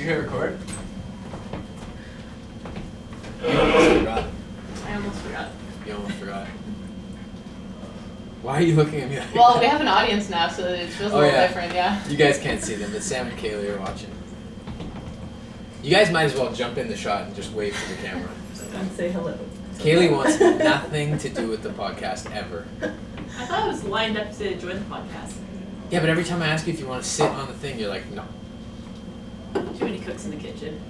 you hit record? You almost forgot. I almost forgot. You almost forgot. Why are you looking at me like Well, that? we have an audience now, so it feels a little different, yeah. You guys can't see them, but Sam and Kaylee are watching. You guys might as well jump in the shot and just wave to the camera. And say hello. Kaylee wants nothing to do with the podcast ever. I thought I was lined up to join the podcast. Yeah, but every time I ask you if you want to sit on the thing, you're like, no. Too many cooks in the kitchen.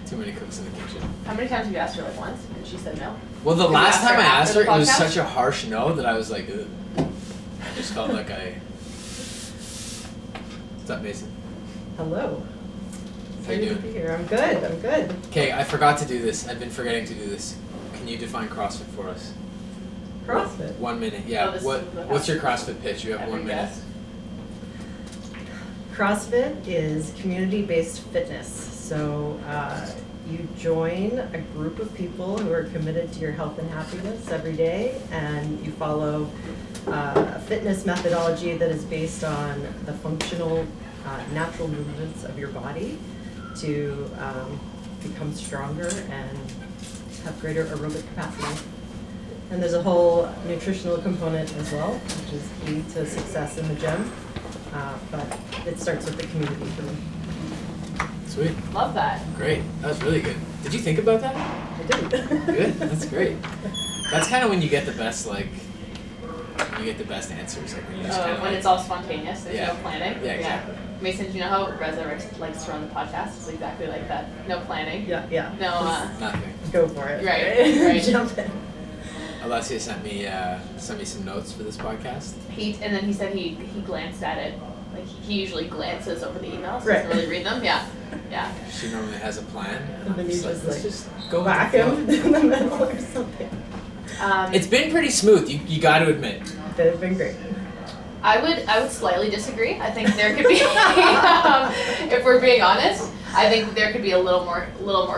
Too many cooks in the kitchen. How many times have you asked her, like, once, and she said no? Well, the Did you last ask time her I asked her, after it the was podcast? such a harsh no that I was like, ugh. I just felt like I... What's up, Mason? Hello. How you Excited to doing? be here. I'm good. I'm good. Okay, I forgot to do this. I've been forgetting to do this. Can you define CrossFit for us? CrossFit. 1 minute, yeah. Oh, this What? is the What's your CrossFit pitch? You have Every 1 minute. guest. CrossFit is community-based fitness. So you join a group of people who are committed to your health and happiness every day, and you follow a fitness methodology that is based on the functional, natural movements of your body to become stronger and have greater aerobic capacity. And there's a whole nutritional component as well, which is key to success in the gym. But it starts with the community for me. Sweet. Love that. Great. That was really good. Did you think about that? I did. Good. That's great. That's kind of when you get the best, like, you get the best answers. Like, when you just kind of When it's all spontaneous, there's Yeah. no planning. Yeah, exactly. Mason, do you know how Resurrect likes to run the podcast? It's exactly like that. No planning. Yeah. No, Nothing. Go for it. Right. Jump in. Alessia sent me some notes for this podcast. and then he said he glanced at it. Like, he usually glances over the emails, Right. doesn't really read them. Yeah. She normally has a plan. And then I'm you just just let's like just go whack with the him flow. in the middle or something. It's been pretty smooth. You got to admit. But it's been great. I would slightly disagree. I think there could be, if we're being honest, I think there could be a little more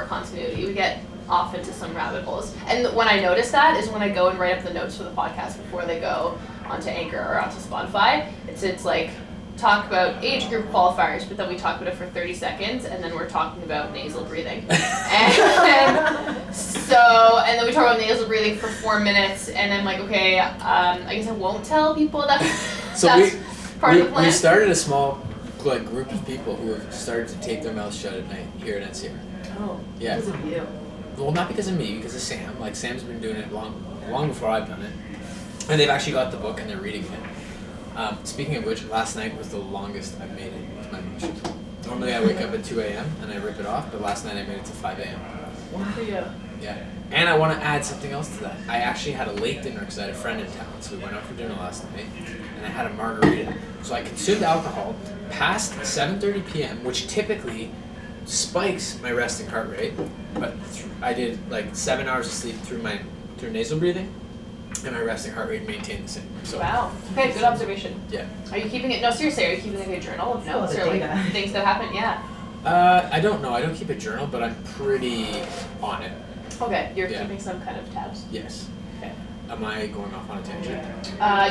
continuity. We get off into some rabbit holes, and when I notice that is when I go and write up the notes for the podcast before they go onto Anchor or onto Spotify. It's like talk about age group qualifiers, but then we talk about it for 30 seconds, and then we're talking about nasal breathing, and then we talk about nasal breathing for 4 minutes, and I'm like, okay, I guess I won't tell people that. So that's part of the plan. we started a small group of people who have started to tape their mouths shut at night here at NCR. Oh, Yeah. because of you. Well, not because of me, because of Sam. Like, Sam's been doing it long before I've done it. And they've actually got the book and they're reading it. Speaking of which, last night was the longest I've made it with my motion. Normally I wake up at 2 a.m. and I rip it off, but last night I made it to 5 a.m. Good for you. Yeah. And I want to add something else to that. I actually had a late dinner because I had a friend in town, so we went out for dinner last night, and I had a margarita. So I consumed alcohol past 7:30 p.m., which typically spikes my resting heart rate, but I did like 7 hours of sleep through nasal breathing, and my resting heart rate maintained the same. So Wow. Okay, good observation. yeah. Are you keeping it? No, seriously, are you keeping like a journal of notes the or like data. things that happen? Yeah. I don't know. I don't keep a journal, but I'm pretty on it. Okay, you're Yeah. keeping some kind of tabs. Yes. Okay. Am I going off on a tangent?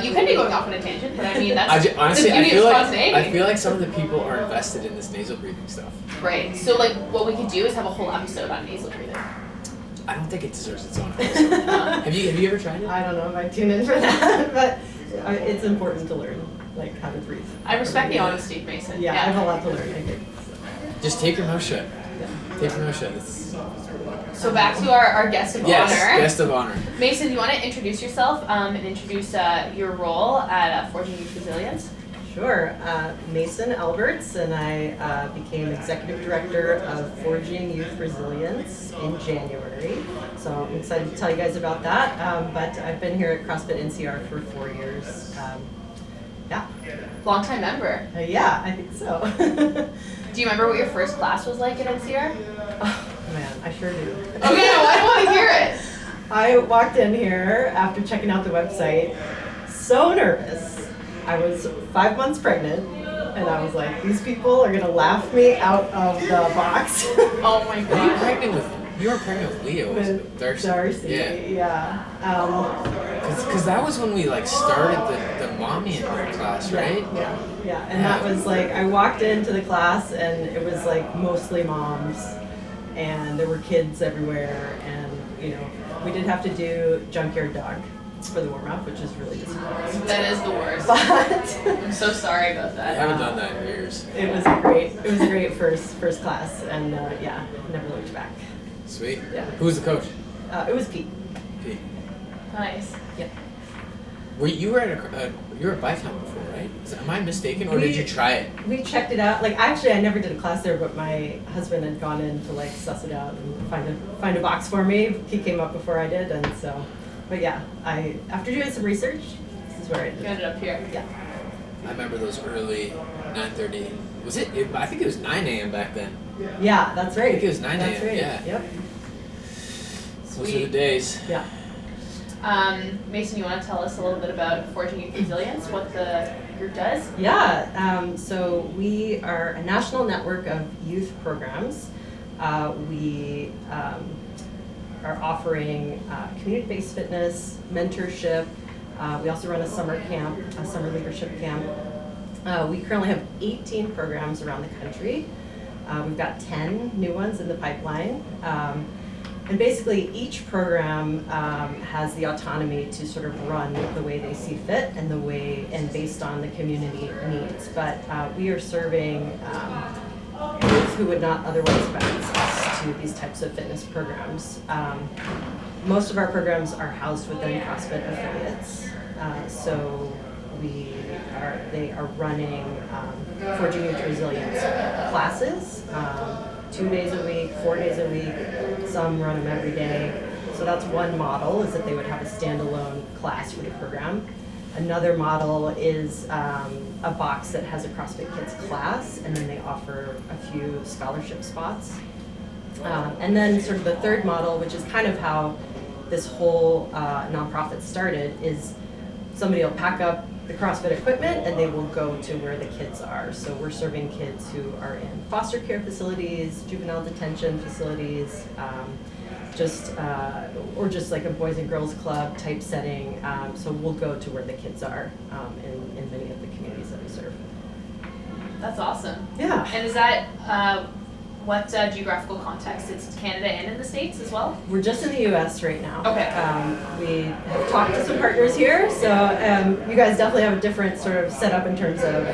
You could be going off on a tangent, but I mean that's Honestly, the I beauty feel of like spontaneity. some of the people are invested in this nasal breathing stuff. Right. So like what we could do is have a whole episode on nasal breathing. I don't think it deserves its own episode. Have you ever tried it? I don't know if I tune in for that, but it's important to learn, like, how to breathe. I respect the honesty, Mason. Yeah, I have a lot to learn, I think. Just tape your mouth shut. Yeah. Tape your mouth shut. So back to our guest of Yes, honor. guest of honor. Mason, you want to introduce yourself and introduce your role at Forging Youth Resilience? Sure. Mason Alberts, and I became Executive Director of Forging Youth Resilience in January. So I'm excited to tell you guys about that. But I've been here at CrossFit NCR for 4 years. Yeah. Longtime member. Yeah, I think so. Do you remember what your first class was like at NCR? Oh, man, I sure do. Okay, I want to hear it. I walked in here after checking out the website, so nervous. I was 5 months pregnant, and I was like, these people are gonna laugh me out of the box. Oh my You were god. pregnant with Leo, With Darcy. Darcy, Yeah. yeah. Because that was when we like started the mommy in your class, right? Yeah. And that was like, I walked into the class and it was like mostly moms, and there were kids everywhere, and you know, we did have to do junkyard dog for the warm up, which is really disappointing. That is the worst. But I'm so sorry about I that. haven't done that in years. it was a great first class, and yeah, never looked back. Sweet. Yeah. Who was the coach? It was Pete. Pete. Nice. Yeah. You were at you were at Bytown before, right? Am I mistaken, or did you try it? We checked it out. Like actually, I never did a class there, but my husband had gone in to like suss it out and find a box for me. He came up before I did, and so. But yeah, after doing some research, this is where I did. Got it up here. Yeah. I remember those early 9:30. Was it? I think it was 9 a.m. back then. Yeah, that's right. I think it was 9 a.m. That's right. Yeah. Yep. Those were the days. Yeah. Mason, you want to tell us a little bit about Forging Youth Resilience, what the group does? Yeah. So we are a national network of youth programs. We are offering community-based fitness, mentorship. We also run a summer camp, a summer leadership camp. We currently have 18 programs around the country. We've got 10 new ones in the pipeline. And basically each program has the autonomy to sort of run the way they see fit and based on the community needs. But we are serving youth who would not otherwise have access to these types of fitness programs. Most of our programs are housed within CrossFit affiliates. So they are running Forging Youth Resilience classes, 2 days a week, 4 days a week. Some run them every day. So that's one model, is that they would have a standalone class for the program. Another model is a box that has a CrossFit Kids class, and then they offer a few scholarship spots. And then sort of the third model, which is kind of how this whole nonprofit started, is somebody will pack up the CrossFit equipment and they will go to where the kids are. So we're serving kids who are in foster care facilities, juvenile detention facilities, or just like a boys and girls club type setting. So we'll go to where the kids are in many of the communities that we serve. That's awesome. Yeah. And is that what geographical context? It's Canada and in the States as well? We're just in the U.S. right now. Okay. We have talked to some partners here, so you guys definitely have a different sort of setup in terms of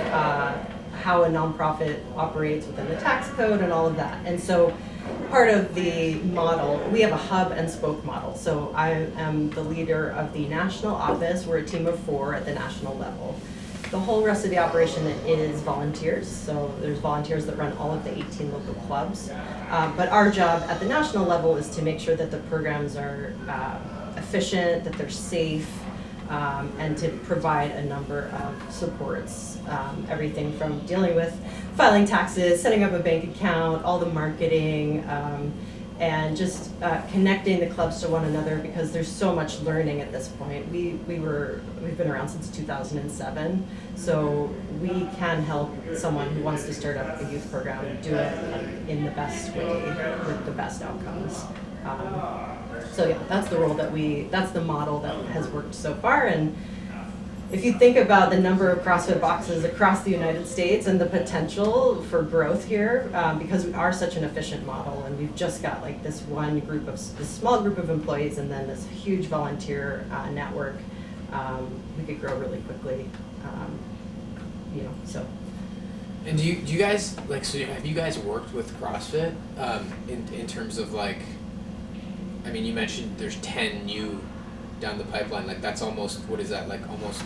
how a nonprofit operates within the tax code and all of that. And so part of the model, we have a hub and spoke model. So I am the leader of the national office. We're a team of 4 at the national level. The whole rest of the operation is volunteers. So there's volunteers that run all of the 18 local clubs. But our job at the national level is to make sure that the programs are efficient, that they're safe, and to provide a number of supports. Everything from dealing with filing taxes, setting up a bank account, all the marketing, and just connecting the clubs to one another, because there's so much learning at this point. We've been around since 2007, so we can help someone who wants to start up a youth program do it in the best way with the best outcomes. So yeah, that's the role that's the model that has worked so far. And if you think about the number of CrossFit boxes across the United States and the potential for growth here, because we are such an efficient model, and we've just got like this small group of employees, and then this huge volunteer network, we could grow really quickly. So. And do you guys have you guys worked with CrossFit in terms of like, I mean, you mentioned there's 10 new down the pipeline, like that's almost, what is that, like almost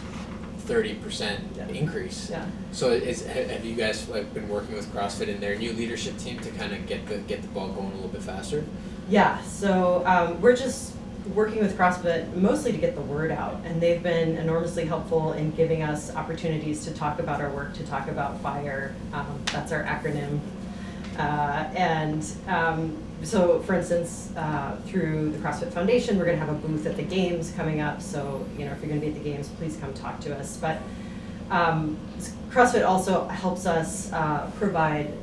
30% increase. Yeah. So have you guys like been working with CrossFit and their new leadership team to kind of get the ball going a little bit faster? Yeah. So we're just working with CrossFit mostly to get the word out, and they've been enormously helpful in giving us opportunities to talk about our work, to talk about FIRE. That's our acronym. So, for instance, through the CrossFit Foundation, we're going to have a booth at the games coming up. So, if you're going to be at the games, please come talk to us. But CrossFit also helps us provide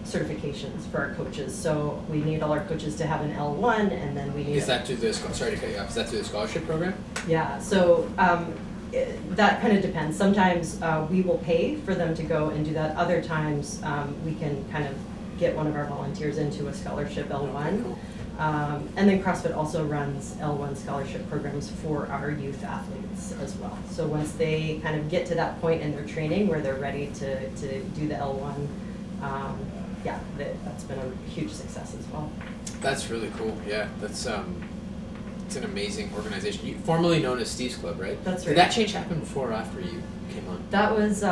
certifications for our coaches. So we need all our coaches to have an L1, and then we need. Is that through the scholarship program? Yeah. So that kind of depends. Sometimes we will pay for them to go and do that. Other times we can kind of get one of our volunteers into a scholarship L1. Cool. And then CrossFit also runs L1 scholarship programs for our youth athletes as well. So once they kind of get to that point in their training where they're ready to do the L1, that's been a huge success as well. That's really cool. Yeah, that's it's an amazing organization. Formerly known as Steve's Club, right? That's right. Did that change happen before or after you came on? That was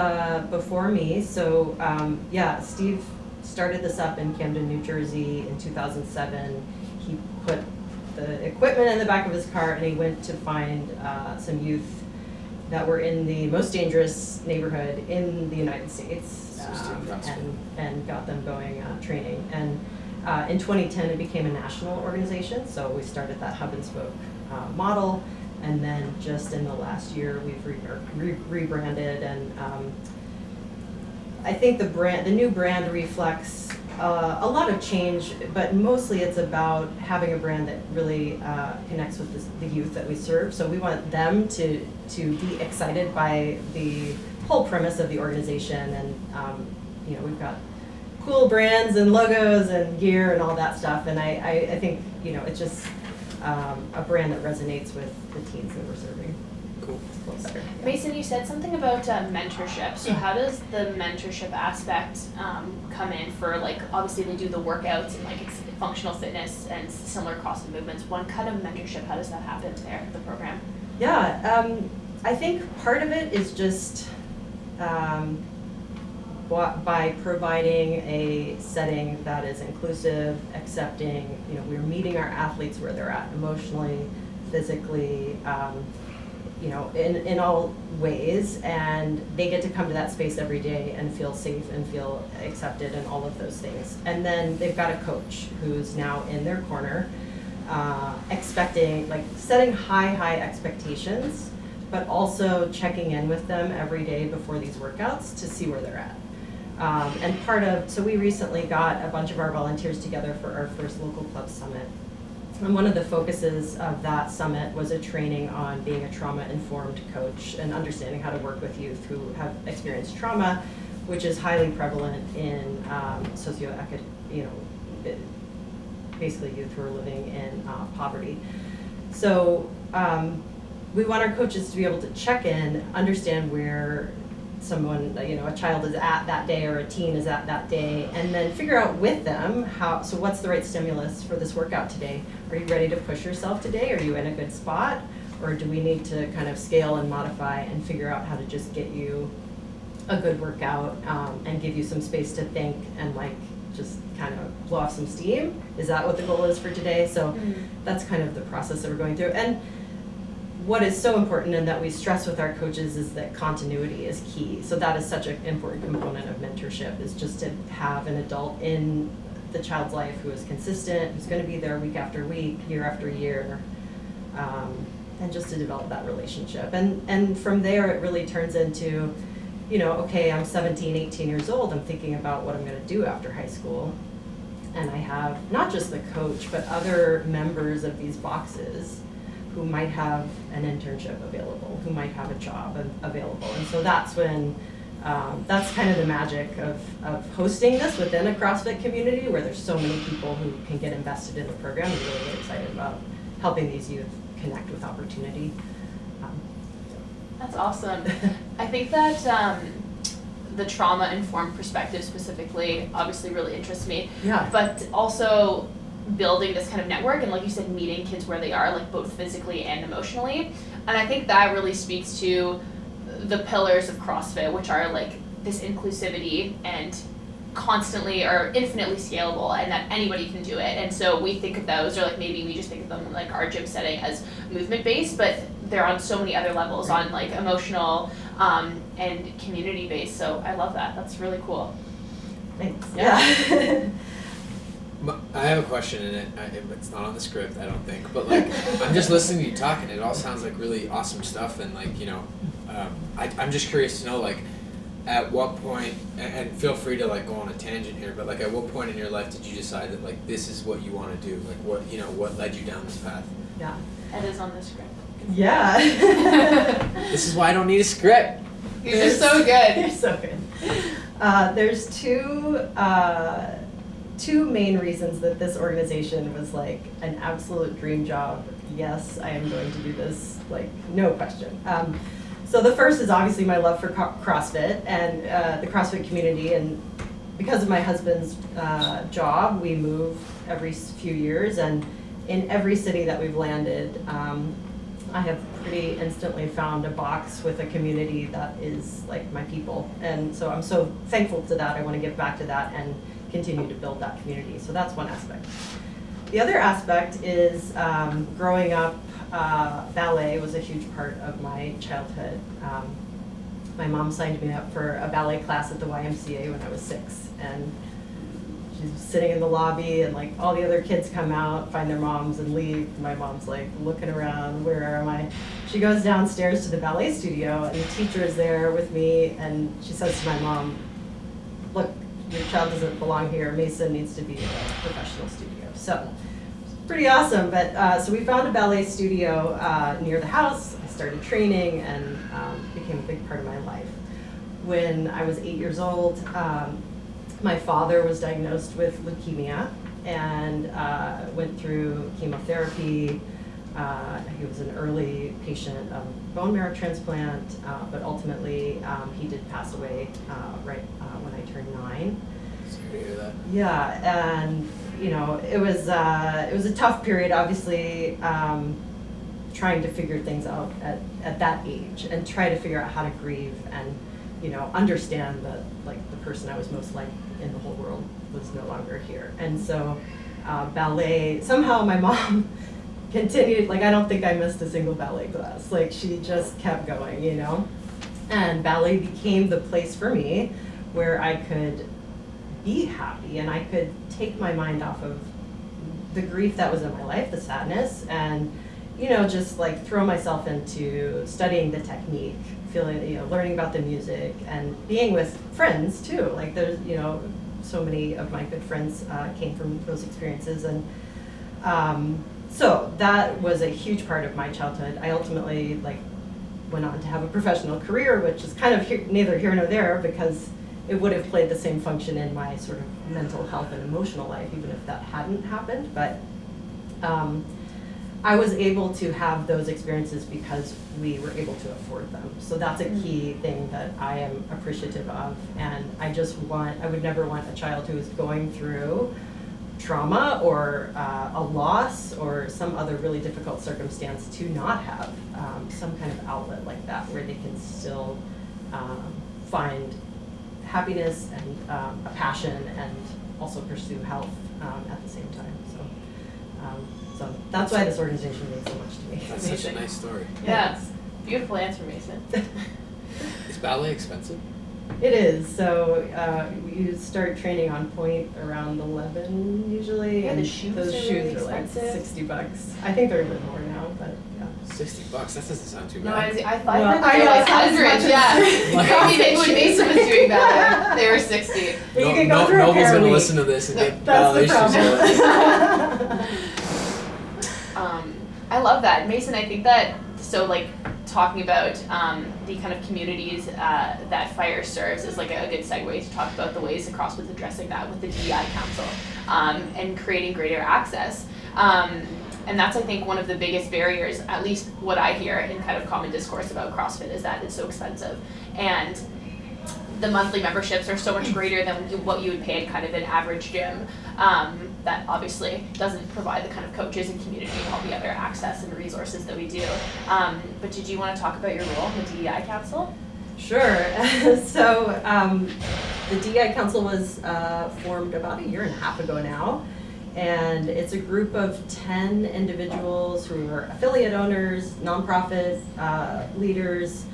before me. So Steve started this up in Camden, New Jersey in 2007. He put the equipment in the back of his car and he went to find some youth that were in the most dangerous neighborhood in the United States and got them going training. And in 2010 it became a national organization, so we started that hub and spoke model, and then just in the last year we've rebranded, and I think the new brand reflects a lot of change, but mostly it's about having a brand that really connects with the youth that we serve. So we want them to be excited by the whole premise of the organization, and we've got cool brands and logos and gear and all that stuff, and I think it's just a brand that resonates with the teens that we're serving. Cool. Better. Yeah. Mason, you said something about mentorship. So how does the mentorship aspect come in for, like, obviously they do the workouts and like it's functional fitness and similar CrossFit movements. What kind of mentorship, how does that happen there, the program? Yeah, I think part of it is just by providing a setting that is inclusive, accepting. We're meeting our athletes where they're at emotionally, physically, in all ways, and they get to come to that space every day and feel safe and feel accepted and all of those things. And then they've got a coach who's now in their corner, setting high expectations, but also checking in with them every day before these workouts to see where they're at. So we recently got a bunch of our volunteers together for our first local club summit. And one of the focuses of that summit was a training on being a trauma-informed coach and understanding how to work with youth who have experienced trauma, which is highly prevalent in basically youth who are living in poverty. So we want our coaches to be able to check in, understand where someone, a child is at that day or a teen is at that day, and then figure out with them so what's the right stimulus for this workout today? Are you ready to push yourself today? Are you in a good spot? Or do we need to kind of scale and modify and figure out how to just get you a good workout and give you some space to think and just kind of blow off some steam? Is that what the goal is for today? So that's kind of the process that we're going through. And what is so important and that we stress with our coaches is that continuity is key. So that is such an important component of mentorship, is just to have an adult in the child's life who is consistent, who's going to be there week after week, year after year, and just to develop that relationship. And from there it really turns into, okay, I'm 17, 18 years old, I'm thinking about what I'm going to do after high school. And I have not just the coach, but other members of these boxes who might have an internship available, who might have a job available. And so that's when, that's kind of the magic of hosting this within a CrossFit community where there's so many people who can get invested in the program. We're really excited about helping these youth connect with opportunity. That's awesome. I think that the trauma-informed perspective specifically obviously really interests me. Yeah. But also building this kind of network and, like you said, meeting kids where they are, like both physically and emotionally. And I think that really speaks to the pillars of CrossFit, which are like this inclusivity and constantly or infinitely scalable, and that anybody can do it. And so we think of those, or like maybe we just think of them like our gym setting as movement based, but they're on so many other levels, on like emotional and community based. So I love that. That's really cool. Thanks. Yeah. I have a question in it. It's not on the script, I don't think. But like, I'm just listening to you talk, and it all sounds like really awesome stuff. And like, I'm just curious to know, like, at what point, and feel free to like go on a tangent here, but like, at what point in your life did you decide that like this is what you want to do? Like, what led you down this path? Yeah. It is on the script. Yeah. This is why I don't need a script. You're just so good. You're so good. There's two main reasons that this organization was like an absolute dream job. Yes, I am going to do this, like, no question. So the first is obviously my love for CrossFit and the CrossFit community, and because of my husband's job, we move every few years, and in every city that we've landed, I have pretty instantly found a box with a community that is like my people. And so I'm so thankful to that. I want to give back to that and continue to build that community. So that's one aspect. The other aspect is growing up, ballet was a huge part of my childhood. My mom signed me up for a ballet class at the YMCA when I was 6. And she's sitting in the lobby, and like all the other kids come out, find their moms and leave. My mom's like looking around, where am I? She goes downstairs to the ballet studio, and the teacher is there with me, and she says to my mom, look, your child doesn't belong here. Mason needs to be in a professional studio. So it's pretty awesome. But so we found a ballet studio near the house. I started training, and became a big part of my life. When I was 8 years old, my father was diagnosed with leukemia and went through chemotherapy. He was an early patient of bone marrow transplant, but ultimately he did pass away right when I turned 9. Sorry to hear that. Yeah, and you know, it was a tough period, obviously, trying to figure things out at that age and try to figure out how to grieve and, you know, understand that like the person I was most like in the whole world was no longer here. And so ballet, somehow my mom continued, like I don't think I missed a single ballet class. Like she just kept going, you know? And ballet became the place for me where I could be happy and I could take my mind off of the grief that was in my life, the sadness, and, you know, just like throw myself into studying the technique, feeling, you know, learning about the music and being with friends too. Like there's, you know, so many of my good friends came from those experiences. And so that was a huge part of my childhood. I ultimately like went on to have a professional career, which is kind of neither here nor there, because it would have played the same function in my sort of mental health and emotional life, even if that hadn't happened. But I was able to have those experiences because we were able to afford them. So that's a key thing that I am appreciative of. And I would never want a child who is going through trauma or a loss or some other really difficult circumstance to not have some kind of outlet like that where they can still find happiness and a passion and also pursue health at the same time. So that's why this organization means so much to me. That's such a nice story. Yeah, beautiful answer, Mason. Is ballet expensive? It is. So you start training on point around 11 usually. Yeah, and the shoes those are shoes really are like expensive. $60. I think they're a bit more now, but yeah. $60. That doesn't sound too No, bad. I thought Well, they were like it's not as much hundreds. as- Yeah, when Mason was doing ballet, they were 60. But you can go through a Noble's pair a gonna week. listen to this and get That's the ballet shoes on. problem. I love that, Mason. I think that like talking about the kind of communities that FIRE serves is like a good segue to talk about the ways that CrossFit's addressing that with the DEI Council and creating greater access. And that's, I think, one of the biggest barriers, at least what I hear in kind of common discourse about CrossFit, is that it's so expensive. And the monthly memberships are so much greater than what you would pay at kind of an average gym. That obviously doesn't provide the kind of coaches and community and all the other access and resources that we do. But did you want to talk about your role in the DEI Council? Sure. So the DEI Council was formed about 1.5 years ago now. And it's a group of 10 individuals who are affiliate owners, nonprofit leaders,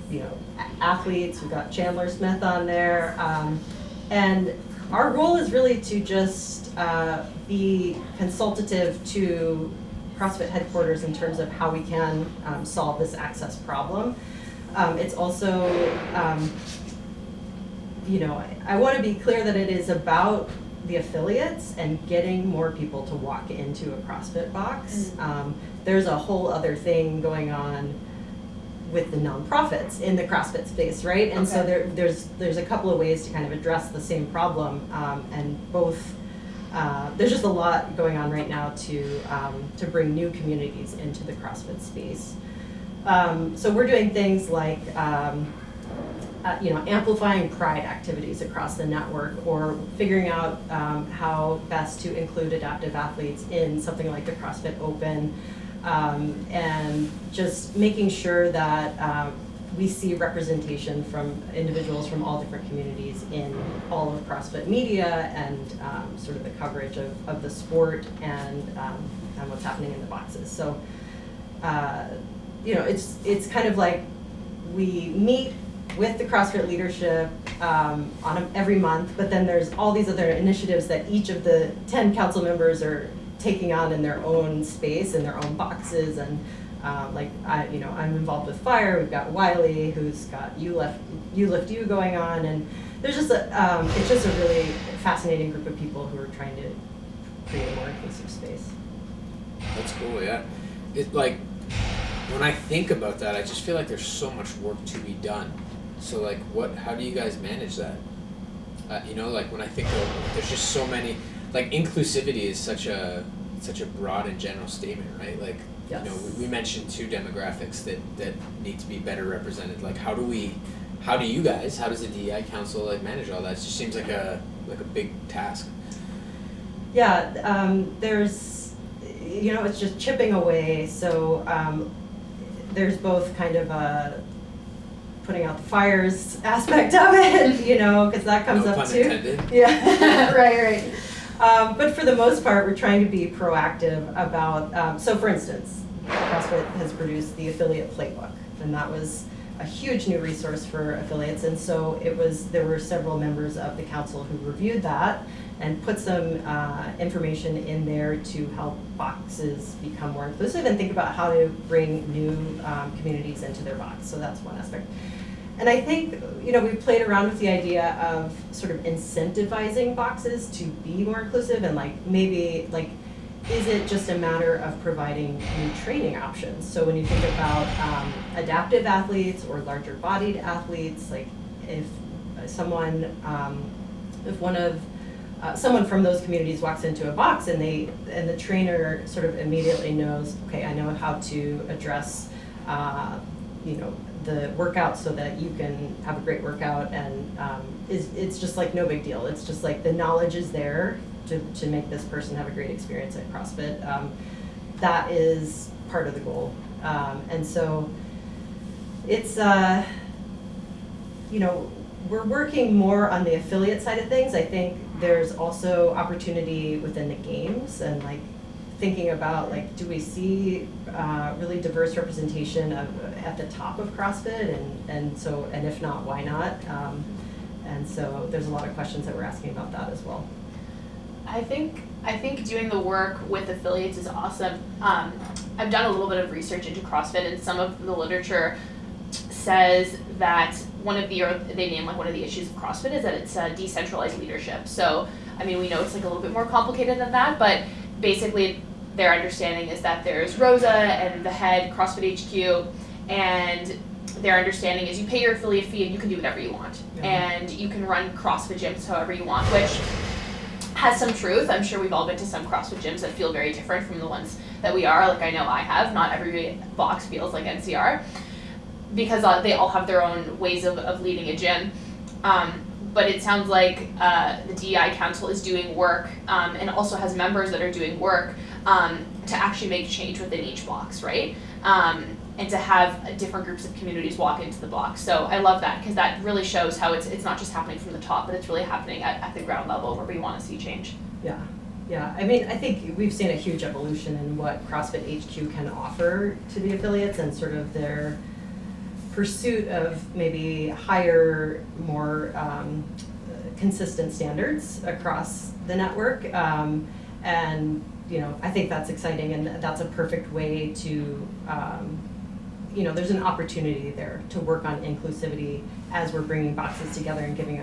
you know, athletes. We've got Chandler Smith on there. And our goal is really to just be consultative to CrossFit headquarters in terms of how we can solve this access problem. It's also, you know, I want to be clear that it is about the affiliates and getting more people to walk into a CrossFit box. there's a whole other thing going on with the nonprofits in the CrossFit space, right? And so there's a couple of ways to kind of address the same problem, and both. There's just a lot going on right now to bring new communities into the CrossFit space. So we're doing things like amplifying pride activities across the network, or figuring out how best to include adaptive athletes in something like the CrossFit Open, and just making sure that we see representation from individuals from all different communities in all of CrossFit media, and sort of the coverage of the sport and what's happening in the boxes. So, it's kind of like we meet with the CrossFit leadership every month, but then there's all these other initiatives that each of the 10 council members are taking on in their own space, in their own boxes. And I'm involved with Fire. We've got Wiley, who's got You Lift You going on, and there's just it's just a really fascinating group of people who are trying to create a more inclusive space. That's cool, yeah. It's like, when I think about that, I just feel like there's so much work to be done. So like, how do you guys manage that? When I think of, there's just so many, like, inclusivity is such a broad and general statement, right? Like, yes. We mentioned 2 demographics that need to be better represented. Like, how does the DEI council like manage all that? It just seems like a big task. Yeah, there's, it's just chipping away. So there's both kind of a putting out the fires aspect of it, because that comes No up pun too. intended. Yeah, right. But for the most part, we're trying to be proactive about, so for instance, CrossFit has produced the affiliate playbook, and that was a huge new resource for affiliates. And so there were several members of the council who reviewed that and put some information in there to help boxes become more inclusive and think about how to bring new communities into their box. So that's one aspect. And I think, we've played around with the idea of sort of incentivizing boxes to be more inclusive, and maybe is it just a matter of providing new training options? So when you think about adaptive athletes or larger bodied athletes, like if someone from those communities walks into a box and the trainer sort of immediately knows, okay, I know how to address the workout so that you can have a great workout, and it's just like no big deal. It's just like the knowledge is there to make this person have a great experience at CrossFit. That is part of the goal. And so it's, we're working more on the affiliate side of things. I think there's also opportunity within the games, and thinking about do we see really diverse representation at the top of CrossFit, and if not, why not? And so there's a lot of questions that we're asking about that as well. I think doing the work with affiliates is awesome. I've done a little bit of research into CrossFit, and some of the literature says that one of the issues of CrossFit is that it's decentralized leadership. So, we know it's a little bit more complicated than that, but basically their understanding is that there's Rosa and the head CrossFit HQ, and their understanding is you pay your affiliate fee and you can do whatever you want. Yeah. And you can run CrossFit gyms however you want, which has some truth. I'm sure we've all been to some CrossFit gyms that feel very different from the ones that we are. I know I have. Not every box feels like NCR, because they all have their own ways of leading a gym. But it sounds like the DEI Council is doing work, and also has members that are doing work to actually make change within each box, right? And to have different groups of communities walk into the box. So I love that, because that really shows how it's not just happening from the top, but it's really happening at the ground level where we want to see change. Yeah. I think we've seen a huge evolution in what CrossFit HQ can offer to the affiliates, and sort of their pursuit of maybe higher, more consistent standards across the network. And I think that's exciting, and that's a perfect way to there's an opportunity there to work on inclusivity as we're bringing boxes together and giving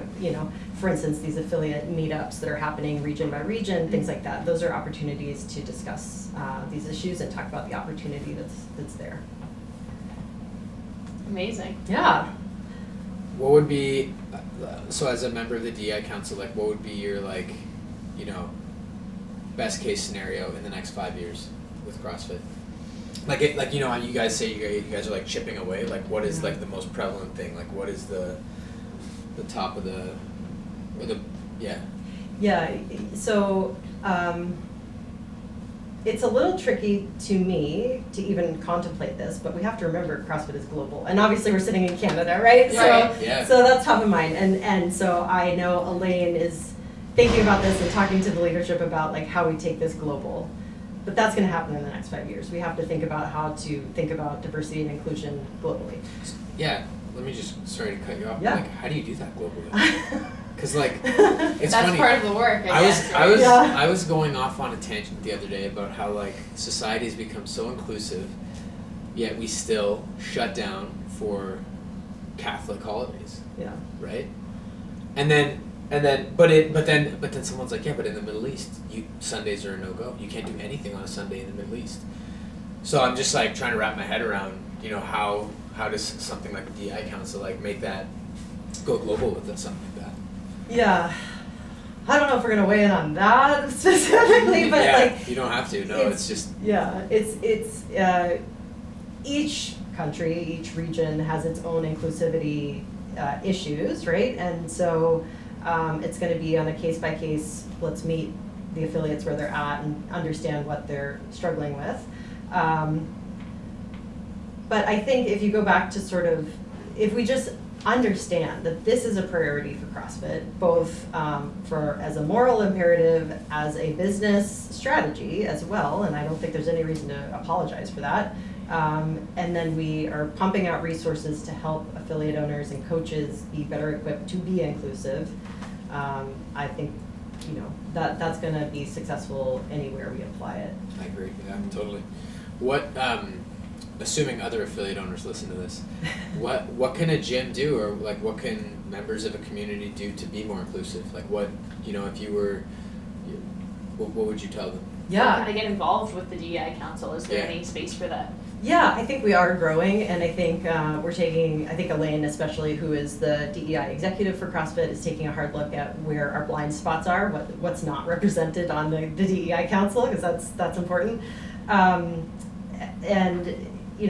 for instance, these affiliate meetups that are happening region by region, things like that. Those are opportunities to discuss these issues and talk about the opportunity that's there. Amazing. Yeah. What would be, so as a member of the DEI Council, like what would be your best case scenario in the next 5 years with CrossFit? Like how you guys say you guys are like chipping away, like what is like the most prevalent thing? Like what is the top of the, or the, yeah. Yeah, so it's a little tricky to me to even contemplate this, but we have to remember CrossFit is global. And obviously we're sitting in Canada, right? Right. So that's top of mind. And so I know Elaine is thinking about this and talking to the leadership about like how we take this global. But that's going to happen in the next 5 years. We have to think about how to think about diversity and inclusion globally. Yeah, let me just, sorry to cut you off. Yeah. Like, how do you do that globally? Because like, it's That's funny. part of the work, I guess. Right? I was going off on a tangent the other day about how like society has become so inclusive, yet we still shut down for Catholic holidays, Yeah. right? And then but then someone's like, yeah, but in the Middle East, Sundays are a no-go. You can't do anything on a Sunday in the Middle East. So I'm just like trying to wrap my head around, how does something like the DEI Council like make that go global with something like that? Yeah. I don't know if we're gonna weigh in on that specifically, but yeah, like you don't have to. No, it's just it's each country, each region has its own inclusivity issues, right? And so it's going to be on a case by case. Let's meet the affiliates where they're at and understand what they're struggling with. But I think if you go back to sort of, if we just understand that this is a priority for CrossFit, both for as a moral imperative, as a business strategy as well, and I don't think there's any reason to apologize for that. And then we are pumping out resources to help affiliate owners and coaches be better equipped to be inclusive. I think that's going to be successful anywhere we apply it. I agree. Yeah, totally. What assuming other affiliate owners listen to this, what can a gym do, or like what can members of a community do to be more inclusive? Like what, if you were, what would you tell them? Yeah. How to get involved with the DEI Council? Is there any space for that? Yeah, I think we are growing, and I think we're taking, I think Elaine especially, who is the DEI executive for CrossFit, is taking a hard look at where our blind spots are, what's not represented on the DEI Council, because that's important. And,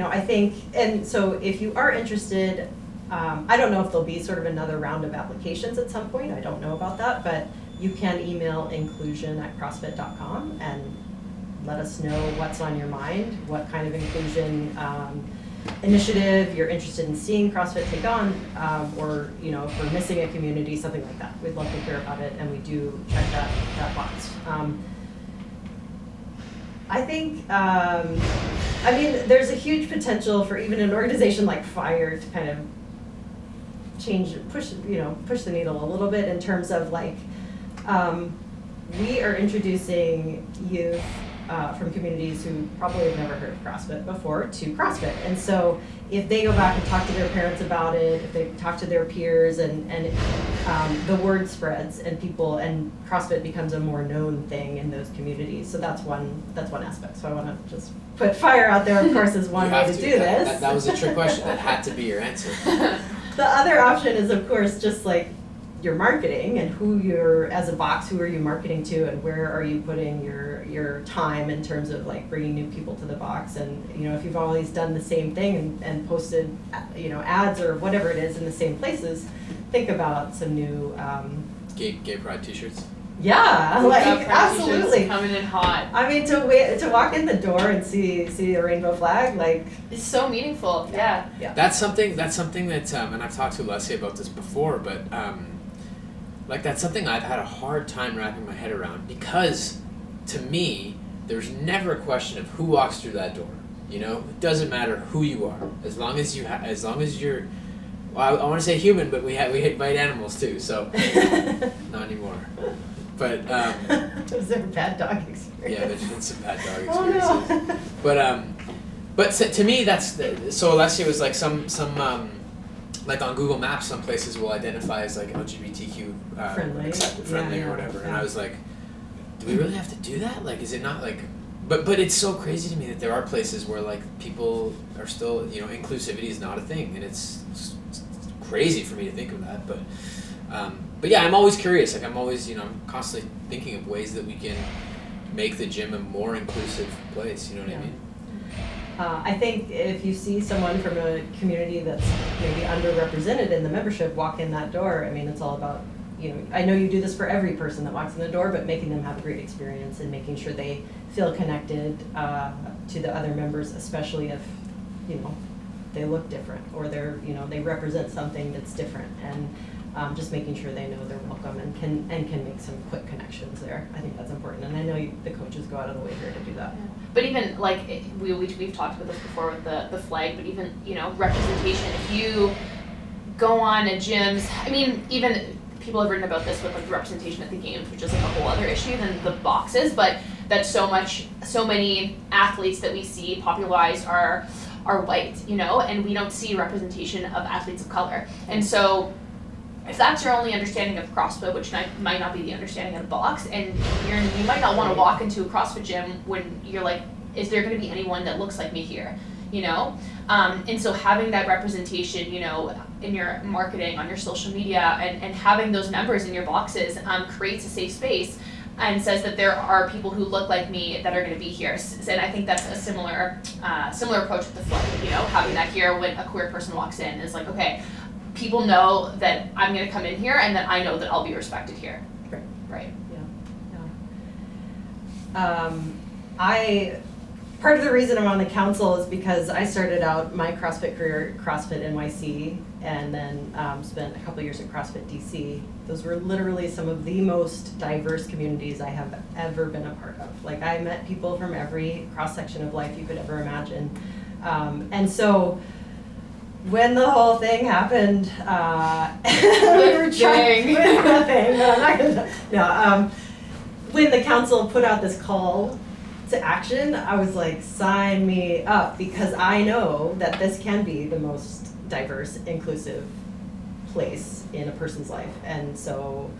I think, and so if you are interested, I don't know if there'll be sort of another round of applications at some point, I don't know about that, but you can email inclusion@crossfit.com and let us know what's on your mind, what kind of inclusion initiative you're interested in seeing CrossFit take on, or if we're missing a community, something like that. We'd love to hear about it, and we do check that box. I think, there's a huge potential for even an organization like FIRE to kind of push the needle a little bit in terms of like, we are introducing youth from communities who probably have never heard of CrossFit before to CrossFit. And so if they go back and talk to their parents about it, if they talk to their peers and the word spreads and CrossFit becomes a more known thing in those communities. So that's one aspect. So I want to just put FIRE out there, of course, as one way to do this. That was a trick question. That had to be your answer. The other option is, of course, just like your marketing and as a box, who are you marketing to, and where are you putting your time in terms of like bringing new people to the box. And if you've always done the same thing and posted ads or whatever it is in the same places, think about some new gay pride t-shirts. Yeah, like absolutely coming in hot. I mean, to walk in the door and see a rainbow flag, like, it's so meaningful. Yeah. That's something that and I've talked to Leslie about this before, but like that's something I've had a hard time wrapping my head around, because to me there's never a question of who walks through that door. It doesn't matter who you are, as long as you're, well, I want to say human, but we bite animals too, so not anymore. But was there a bad dog experience? Yeah, there's been some bad dog experiences. Oh, no. But But to me, so Alessia was like some like on Google Maps, some places will identify as like LGBTQ friendly or whatever, and I was like, do we really have to do that? Like, is it not like? But it's so crazy to me that there are places where like people are still, you know, inclusivity is not a thing, and it's crazy for me to think of that. But yeah, I'm always curious. Like I'm always, you know, I'm constantly thinking of ways that we can make the gym a more inclusive place. You know what I mean? I think if you see someone from a community that's maybe underrepresented in the membership walk in that door, I mean, it's all about, you know, I know you do this for every person that walks in the door, but making them have a great experience and making sure they feel connected to the other members, especially if, you know, they look different or they're, you know, they represent something that's different, and just making sure they know they're welcome and can make some quick connections there. I think that's important, and I know the coaches go out of the way here to do that. Yeah. But even like we've talked about this before with the flag, but even, you know, representation. If you go on a gym's, I mean, even people have written about this with like representation at the games, which is like a whole other issue than the boxes, but that so many athletes that we see popularized are white, you know, and we don't see representation of athletes of color. And so if that's your only understanding of CrossFit, which might not be the understanding of the box, and you might not want to walk into a CrossFit gym when you're like, is there going to be anyone that looks like me here, you know? And so having that representation, you know, in your marketing, on your social media, and having those members in your boxes creates a safe space and says that there are people who look like me that are going to be here. And I think that's a similar approach with the flag, you know, having that here when a queer person walks in is like, okay, people know that I'm going to come in here and that I know that I'll be respected here. Right. Yeah. Part of the reason I'm on the council is because I started out my CrossFit career at CrossFit NYC, and then spent a couple years at CrossFit DC. Those were literally some of the most diverse communities I have ever been a part of. Like, I met people from every cross-section of life you could ever imagine. And so when the whole thing happened, we were trying nothing, but I'm not gonna, no. When the council put out this call to action, I was like, sign me up, because I know that this can be the most diverse, inclusive place in a person's life. And so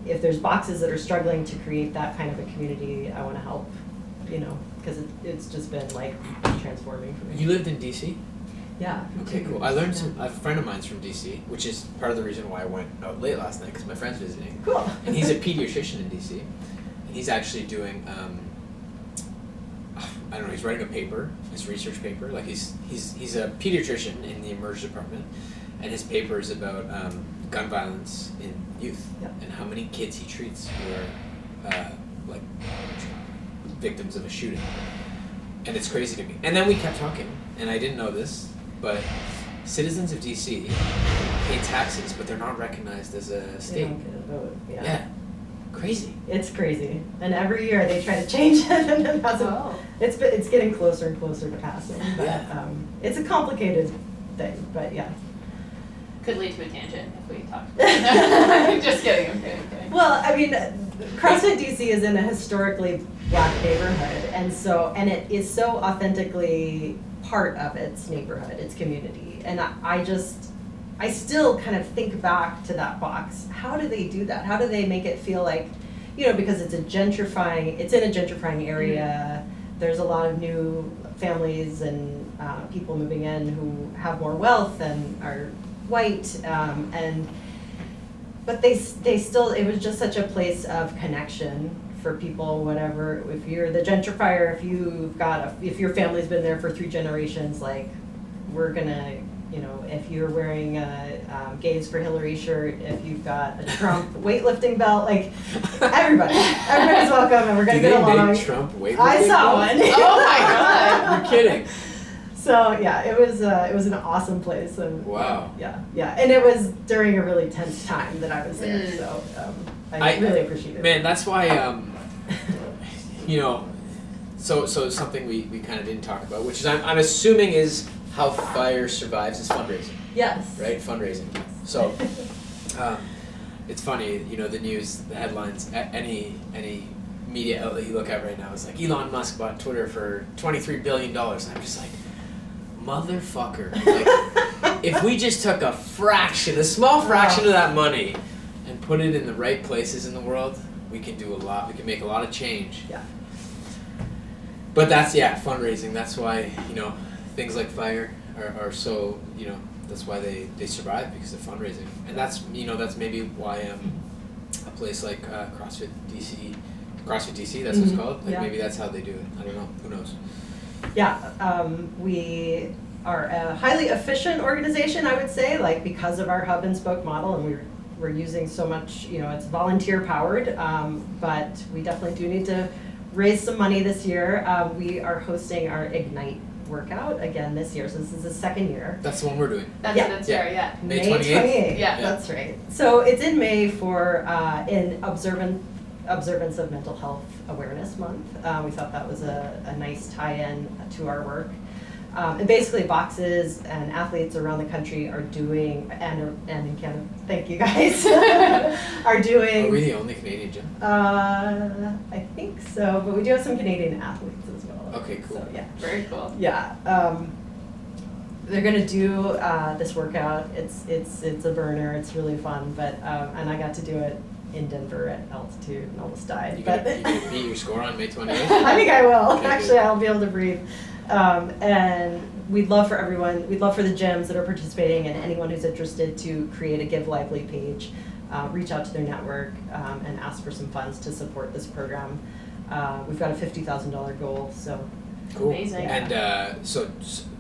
if there's boxes that are struggling to create that kind of a community, I want to help, you know, because it's just been like transforming for me. You lived in DC? Yeah. Okay, cool. I learned a friend of mine's from DC, which is part of the reason why I went out late last night, because my friend's visiting. Cool. And he's a pediatrician in DC, and he's actually doing, I don't know, he's writing a paper, his research paper. Like he's a pediatrician in the emerge department, and his paper is about gun violence in youth. Yep. And how many kids he treats who are like victims of a shooting. And it's crazy to me. And then we kept talking, and I didn't know this, but citizens of DC pay taxes, but they're not recognized as a state. They don't get a vote. Yeah. Crazy. It's crazy, and every year they try to change it, and it hasn't. It's getting closer and closer to passing. But Yeah. it's a complicated thing, but yeah. Could lead to a tangent if we talk. Just kidding. I'm kidding. Well, I mean, CrossFit DC is in a historically Black neighborhood, and it is so authentically part of its neighborhood, its community, and I still kind of think back to that box. How do they do that? How do they make it feel like, you know, because it's in a gentrifying area. There's a lot of new families and people moving in who have more wealth and are white, but they still, it was just such a place of connection for people, whatever. If you're the gentrifier, if your family's been there for 3 generations, like, we're gonna, you know, if you're wearing a Gays for Hillary shirt, if you've got a Trump weightlifting belt, like, everybody's welcome, and we're gonna get along. Do they make Trump weightlifting? I saw one. Oh my god! You're kidding. So yeah, it was an awesome place. And, Wow. Yeah, and it was during a really tense time that I was there, so I really appreciate it. Man, that's why, you know, so something we kind of didn't talk about, which is I'm assuming is how Fire survives is fundraising. Yes. Right, fundraising. So, it's funny, you know, the news, the headlines, any media outlet you look at right now is like, Elon Musk bought Twitter for $23 billion. And I'm just like, motherfucker. Like, if we just took a small fraction of that money and put it in the right places in the world, we can do a lot. We can make a lot of change. Yeah. But that's, fundraising. That's why, things like FIRE are so, that's why they survive, because of fundraising. And that's maybe why a place like CrossFit DC, that's what it's called. Like maybe that's how they do it. I don't know. Who knows? Yeah, we are a highly efficient organization, I would say, like because of our hub and spoke model, and we're using so much, it's volunteer powered, but we definitely do need to raise some money this year. We are hosting our Ignite workout again this year, so this is the second year. That's the one we're doing. That's right, yeah. May 28th? Yeah. That's right. So it's in May for in observance of Mental Health Awareness Month. We thought that was a nice tie-in to our work. And basically boxes and athletes around the country are doing, and in Canada, thank you guys, are doing. Are we the only Canadian gym? I think so, but we do have some Canadian athletes as well. Okay, cool. So, yeah. Very cool. Yeah. They're gonna do this workout. It's a burner. It's really fun, but and I got to do it in Denver at altitude and almost died. You gonna beat your score on May 28th? I think I will. Okay, Actually, good. I'll be able to breathe. And we'd love for the gyms that are participating and anyone who's interested to create a Give Lively page, reach out to their network and ask for some funds to support this program. We've got a $50,000 goal, so. Cool. Amazing. And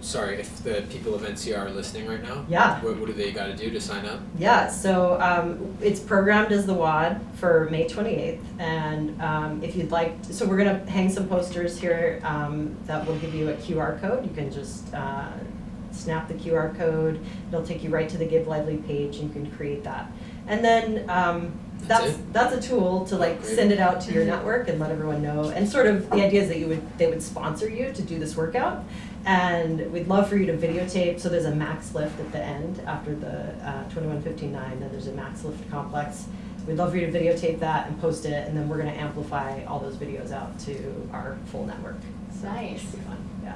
sorry, if the people of NCR are listening right now, Yeah. what do they got to do to sign up? Yeah, so it's programmed as the WOD for May 28th, and if you'd like, so we're gonna hang some posters here that will give you a QR code. You can just snap the QR code. It'll take you right to the Give Lively page, and you can create that. And then that's a tool to like Great. send it out to your network and let everyone know. And sort of the idea is that they would sponsor you to do this workout, and we'd love for you to videotape. So there's a max lift at the end after the 21:59. Then there's a max lift complex. We'd love for you to videotape that and post it, and then we're going to amplify all those videos out to our full network. So Nice. It should be fun. Yeah.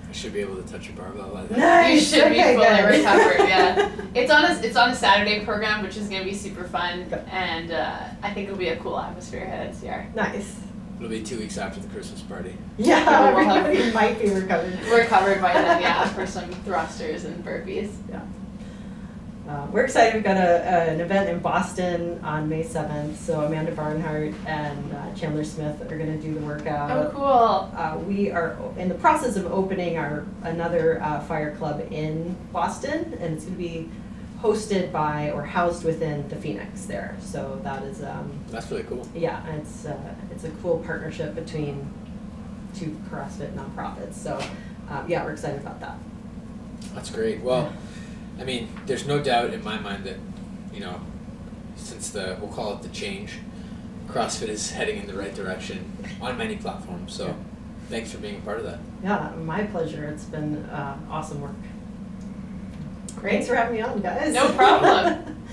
I should be able to touch a barbell by then. Nice. You should be Okay, fully good. recovered, yeah. It's on a Saturday program, which is gonna be super fun, Good. and I think it'll be a cool atmosphere at NCR. Nice. It'll be 2 weeks after the Christmas party. Yeah, We'll have- everybody might be recovered. We're covered by then, yeah, for some thrusters and burpees. Yeah. We're excited. We've got an event in Boston on May 7th. So Amanda Barnhart and Chandler Smith are going to do the workout. Oh, cool. We are in the process of opening another fire club in Boston, and it's going to be hosted by or housed within the Phoenix there. So that is That's really cool. yeah, it's a cool partnership between two CrossFit nonprofits. So yeah, we're excited about that. That's great. Well, I mean, there's no doubt in my mind that, since we'll call it the change, CrossFit is heading in the right direction on many platforms. So thanks for being a part of that. Yeah, my pleasure. It's been awesome work. Great. Thanks for having me on, guys. No problem.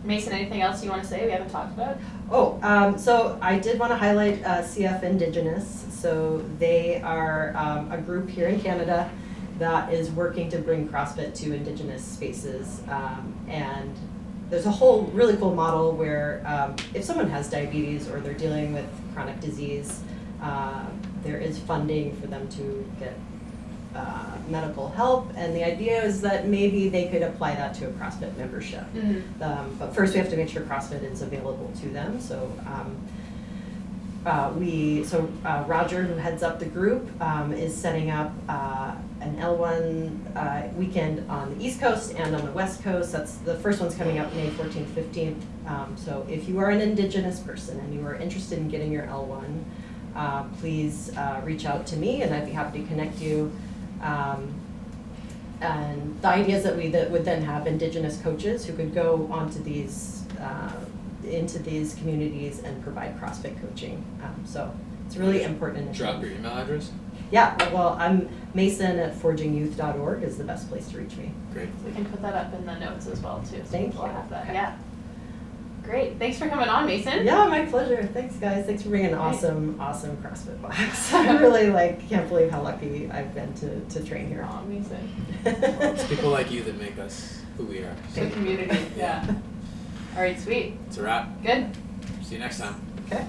Mason, anything else you want to say we haven't talked about? So I did want to highlight CF Indigenous. So they are a group here in Canada that is working to bring CrossFit to Indigenous spaces. And there's a whole really cool model where if someone has diabetes or they're dealing with chronic disease, there is funding for them to get medical help, and the idea is that maybe they could apply that to a CrossFit membership. But first we have to make sure CrossFit is available to them. So Roger, who heads up the group, is setting up an L1 weekend on the East Coast and on the West Coast. That's the first one's coming up May 14th, 15th. So if you are an Indigenous person and you are interested in getting your L1, please reach out to me, and I'd be happy to connect you. And the idea is that we would then have Indigenous coaches who could go onto these into these communities and provide CrossFit coaching. So it's a really important initiative. Drop your email address. Yeah, well, I'm Mason at forgingyouth.org is the best place to reach me. Great. We can put that up in the notes as well too. So Thank people you. have that. Okay. Yeah. Great. Thanks for coming on, Mason. Yeah, my pleasure. Thanks, guys. Thanks for being an awesome CrossFit box. I really can't believe how lucky I've been to train here. Oh, amazing. It's people like you that make us who we are. The community. Yeah. All right, sweet. It's a wrap. Good. See you next time. Okay.